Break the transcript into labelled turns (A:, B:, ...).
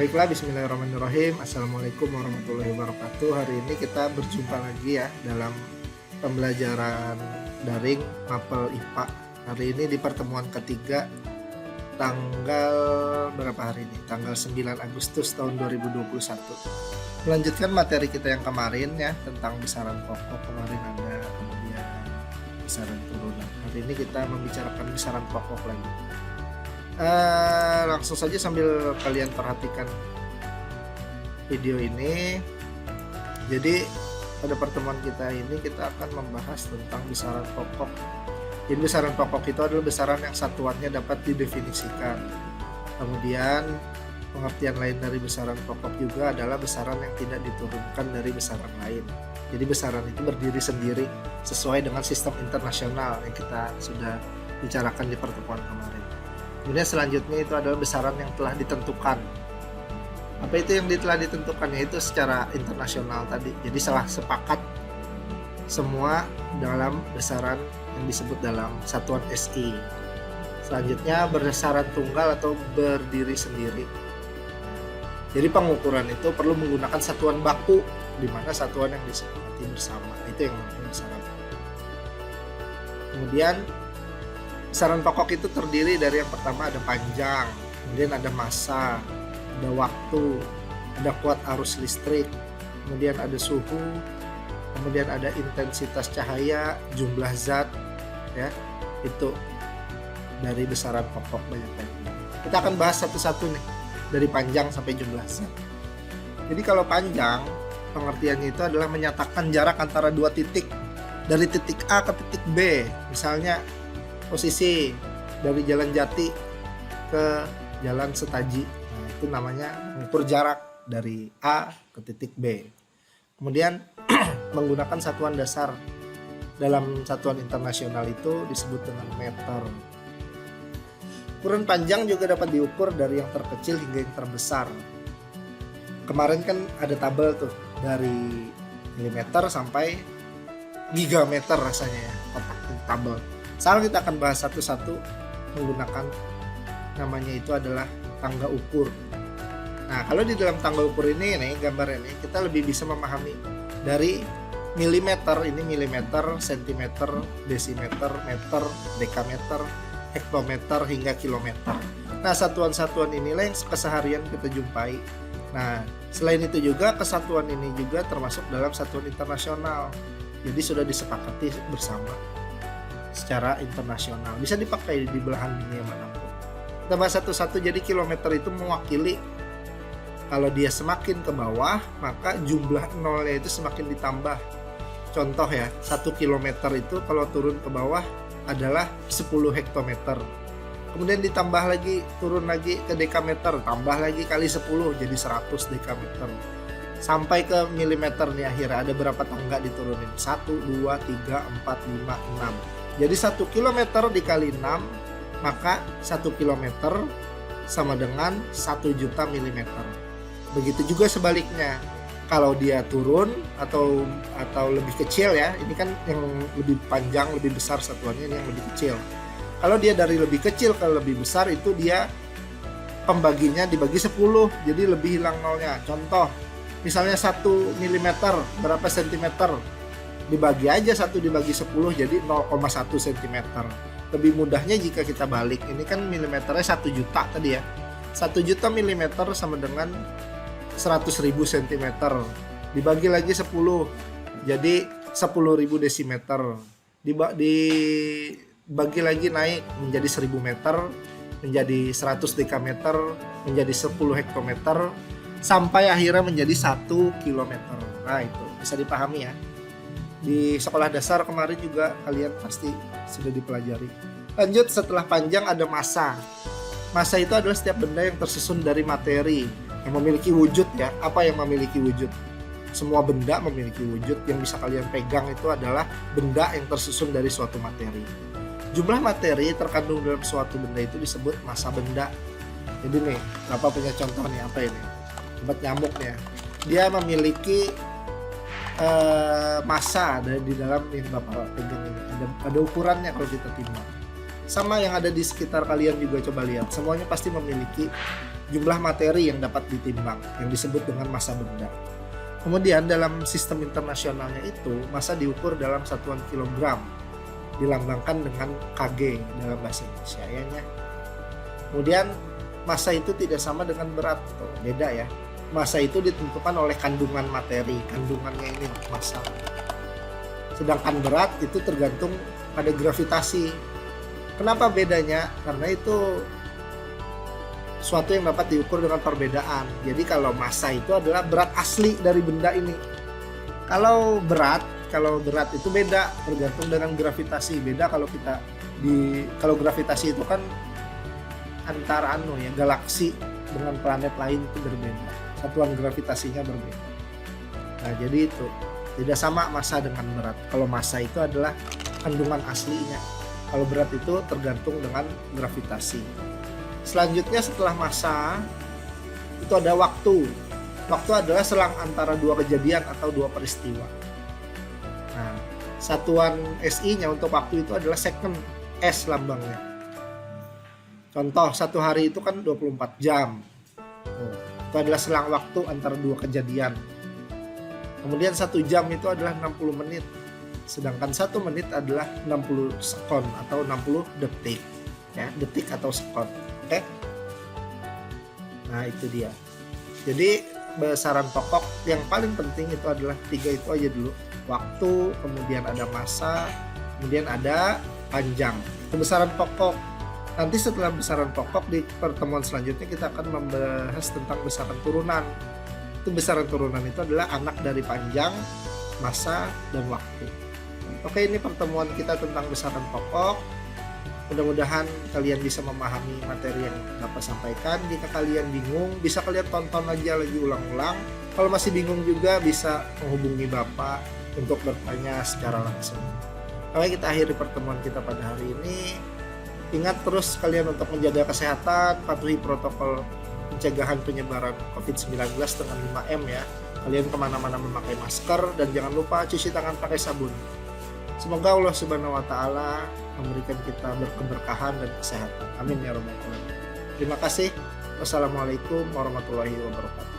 A: Baiklah, bismillahirrahmanirrahim. Assalamualaikum warahmatullahi wabarakatuh. Hari ini kita berjumpa lagi ya dalam pembelajaran daring Mapel IPA. Hari ini di pertemuan ketiga, tanggal berapa hari ini? Tanggal 9 Agustus tahun 2021. Melanjutkan materi kita yang kemarin ya, tentang besaran pokok. Kemarin ada kemudian besaran turunan. Hari ini kita membicarakan besaran pokok lagi. Langsung saja sambil kalian perhatikan video ini. Jadi pada pertemuan kita ini kita akan membahas tentang besaran pokok. Jadi besaran pokok itu adalah besaran yang satuannya dapat didefinisikan. Kemudian pengertian lain dari besaran pokok juga adalah besaran yang tidak diturunkan dari besaran lain. Jadi besaran itu berdiri sendiri sesuai dengan sistem internasional yang kita sudah bicarakan di pertemuan kemarin. Kemudian selanjutnya itu adalah besaran yang telah ditentukan. Apa itu yang telah ditentukan? Yaitu secara internasional tadi. Jadi salah sepakat semua dalam besaran yang disebut dalam satuan SI. Selanjutnya besaran tunggal atau berdiri sendiri. Jadi pengukuran itu perlu menggunakan satuan baku, di mana satuan yang disepakati bersama. Itu yang namanya besaran. Kemudian besaran pokok itu terdiri dari yang pertama ada panjang, kemudian ada massa, ada waktu, ada kuat arus listrik, kemudian ada suhu, kemudian ada intensitas cahaya, jumlah zat, ya itu dari besaran pokok banyak-banyak. Kita akan bahas satu-satu nih, dari panjang sampai jumlah zat. Jadi kalau panjang, pengertiannya itu adalah menyatakan jarak antara dua titik, dari titik A ke titik B, misalnya posisi dari Jalan Jati ke Jalan Setaji. Nah, itu namanya mengukur jarak dari A ke titik B. Kemudian menggunakan satuan dasar dalam satuan internasional itu disebut dengan meter. Ukuran panjang juga dapat diukur dari yang terkecil hingga yang terbesar. Kemarin kan ada tabel tuh dari milimeter sampai gigameter rasanya ya, kotak tabel. Sekarang kita akan bahas satu-satu menggunakan namanya itu adalah tangga ukur. Nah, kalau di dalam tangga ukur ini nih gambarnya nih, kita lebih bisa memahami dari milimeter, ini milimeter, sentimeter, desimeter, meter, dekameter, hektometer hingga kilometer. Nah, satuan-satuan inilah yang keseharian kita jumpai. Nah, selain itu juga kesatuan ini juga termasuk dalam satuan internasional. Jadi sudah disepakati bersama secara internasional, bisa dipakai di belahan dunia manapun. Kita bahas satu-satu. Jadi kilometer itu mewakili kalau dia semakin ke bawah maka jumlah nolnya itu semakin ditambah. Contoh ya, 1 kilometer itu kalau turun ke bawah adalah 10 hektometer. Kemudian ditambah lagi, turun lagi ke dekameter, tambah lagi kali 10 jadi 100 dekameter. Sampai ke milimeter nih akhirnya ada berapa tangga diturunin? 1, 2, 3, 4, 5, 6. Jadi 1 km dikali 6, maka 1 km sama dengan 1 juta milimeter. Begitu juga sebaliknya. Kalau dia turun atau lebih kecil ya, ini kan yang lebih panjang, lebih besar satuannya, ini yang lebih kecil. Kalau dia dari lebih kecil ke lebih besar itu dia pembaginya dibagi 10, jadi lebih hilang nolnya. Contoh, misalnya 1 mm berapa sentimeter? Dibagi aja 1 dibagi 10 jadi 0,1 cm. Lebih mudahnya jika kita balik, ini kan milimeternya 1 juta tadi ya. 1 juta milimeter sama dengan 100.000 cm. Dibagi lagi 10 jadi 10.000 desimeter. Dibagi lagi naik menjadi 1000 meter, menjadi 100 dekameter, menjadi 10 hektometer, sampai akhirnya menjadi 1 kilometer. Nah, itu bisa dipahami ya. Di sekolah dasar kemarin juga kalian pasti sudah dipelajari. Lanjut, setelah panjang ada massa. Massa itu adalah setiap benda yang tersusun dari materi yang memiliki wujud ya. Apa yang memiliki wujud? Semua benda memiliki wujud. Yang bisa kalian pegang itu adalah benda yang tersusun dari suatu materi. Jumlah materi terkandung dalam suatu benda itu disebut massa benda. Jadi nih, Bapak punya contoh nih, apa ini? Obat nyamuk nih ya. Dia memiliki massa ada di dalam yang Bapak pegang ini. Ada ukurannya kalau kita timbang. Sama yang ada di sekitar kalian juga, coba lihat. Semuanya pasti memiliki jumlah materi yang dapat ditimbang, yang disebut dengan massa benda. Kemudian dalam sistem internasionalnya itu, massa diukur dalam satuan kilogram, dilambangkan dengan kg dalam bahasa Indonesia ya. Kemudian massa itu tidak sama dengan berat, beda ya. Massa itu ditentukan oleh kandungan materi, kandungannya ini massa. Sedangkan berat itu tergantung pada gravitasi. Kenapa bedanya? Karena itu suatu yang dapat diukur dengan perbedaan. Jadi kalau massa itu adalah berat asli dari benda ini. Kalau berat itu beda, tergantung dengan gravitasi. Beda kalau kalau gravitasi itu kan antara galaksi dengan planet lain itu berbeda. Satuan gravitasinya berbeda. Nah, jadi itu tidak sama massa dengan berat. Kalau massa itu adalah kandungan aslinya. Kalau berat itu tergantung dengan gravitasi. Selanjutnya setelah massa itu ada waktu. Waktu adalah selang antara dua kejadian atau dua peristiwa. Nah, satuan SI-nya untuk waktu itu adalah second, S lambangnya. Contoh, satu hari itu kan 24 jam. Itu adalah selang waktu antara dua kejadian. Kemudian 1 jam itu adalah 60 menit. Sedangkan 1 menit adalah 60 sekon atau 60 detik. Ya, detik atau sekon. Oke? Nah, itu dia. Jadi, besaran pokok yang paling penting itu adalah 3 itu aja dulu. Waktu, kemudian ada massa, kemudian ada panjang. Itu besaran pokok. Nanti setelah besaran pokok di pertemuan selanjutnya kita akan membahas tentang besaran turunan. Itu besaran turunan itu adalah anak dari panjang, massa, dan waktu. Oke, ini pertemuan kita tentang besaran pokok. Mudah-mudahan kalian bisa memahami materi yang dapat sampaikan. Jika kalian bingung, bisa kalian tonton aja lagi ulang-ulang. Kalau masih bingung juga bisa menghubungi Bapak untuk bertanya secara langsung. Oke, kita akhiri pertemuan kita pada hari ini. Ingat terus kalian untuk menjaga kesehatan, patuhi protokol pencegahan penyebaran COVID-19 dengan 5M ya. Kalian kemana-mana memakai masker dan jangan lupa cuci tangan pakai sabun. Semoga Allah Subhanahu wa Ta'ala memberikan kita berkeberkahan dan kesehatan. Amin ya rabbal alamin. Terima kasih. Wassalamualaikum warahmatullahi wabarakatuh.